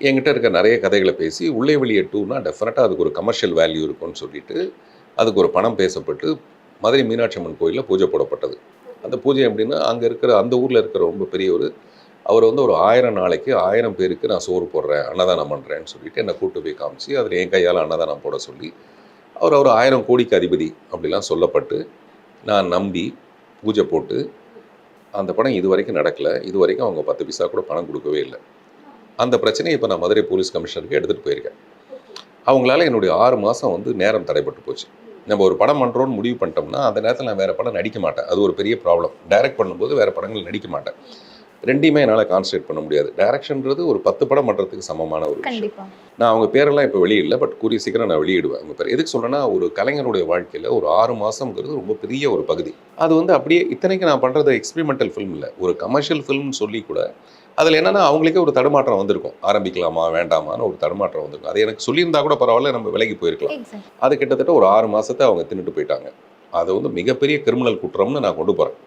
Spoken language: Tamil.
என்கிட்ட இருக்க நிறைய கதைகளை பேசி உள்ளே வெளியே 2னா டெஃபினட்டாக அதுக்கு ஒரு கமர்ஷியல் வேல்யூ இருக்கும்னு சொல்லிட்டு அதுக்கு ஒரு பணம் பேசப்பட்டு மதுரை மீனாட்சி அம்மன் கோயிலில் பூஜை போடப்பட்டது. அந்த பூஜை எப்படின்னா, அங்கே இருக்கிற அந்த ஊரில் இருக்கிற ரொம்ப பெரியவர், அவர் வந்து ஒரு 1000 நாளைக்கு 1000 பேருக்கு நான் சோறு போடுறேன், அன்னதானம் பண்ணுறேன்னு சொல்லிட்டு என்னை கூட்டு போய் காமிச்சு, அதில் என் கையால் அன்னதானம் போட சொல்லி, அவர் ஒரு 1000 கோடிக்கு அதிபதி அப்படிலாம் சொல்லப்பட்டு, நான் நம்பி பூஜை போட்டு, அந்த படம் இது வரைக்கும் நடக்கலை. இது வரைக்கும் அவங்க 10 பைசா கூட பணம் கொடுக்கவே இல்லை. அந்த பிரச்சனையை இப்போ நான் மதுரை போலீஸ் கமிஷனருக்கு எடுத்துகிட்டு போயிருக்கேன். அவங்களால என்னுடைய 6 மாதம் வந்து நேரம் தடைப்பட்டு போச்சு. நம்ம ஒரு படம் பண்ணுறோன்னு முடிவு பண்ணிட்டோம்னா, அந்த நேரத்தில் நான் வேறு படம் நடிக்க மாட்டேன். அது ஒரு பெரிய ப்ராப்ளம். டைரக்ட் பண்ணும்போது வேறு படங்கள் நடிக்க மாட்டேன். 2யுமே என்னால் கான்சன்ட்ரேட் பண்ண முடியாது. டைரக்ஷன்றது ஒரு 10 படம் பண்ணுறதுக்கு சமமான ஒரு விஷயம். கண்டிப்பா. நான் அவங்க பேரெல்லாம் இப்போ வெளியிடல. பட் கூடிய சீக்கிரம் நான் வெளியிடுவேன். அவங்க பேர் எதுக்கு சொல்கிறேன்னா, ஒரு கலைஞருடைய வாழ்க்கையில் ஒரு 6 மாதம்ங்கிறது ரொம்ப பெரிய ஒரு பகுதி. அது வந்து அப்படியே இத்தனைக்கு நான் பண்ணுறது எக்ஸ்பெரிமெண்டல் ஃபிலிம் இல்லை. ஒரு கமர்ஷியல் ஃபிலிம்னு சொல்லி கூட அதில் என்னென்னா அவங்களுக்கே ஒரு தடுமாற்றம் வந்திருக்கும். ஆரம்பிக்கலாமா வேண்டாமான்னு ஒரு தடுமாற்றம் வந்திருக்கும். அது எனக்கு சொல்லியிருந்தா கூட பரவாயில்ல, நம்ம விலகி போயிருக்கலாம். எக்ஸாக்ட். அது கிட்டத்தட்ட ஒரு 6 மாதத்தை அவங்க தின்னுட்டு போயிட்டாங்க. அது வந்து மிகப்பெரிய கிரிமினல் குற்றம்னு நான் கொண்டு போகிறேன்.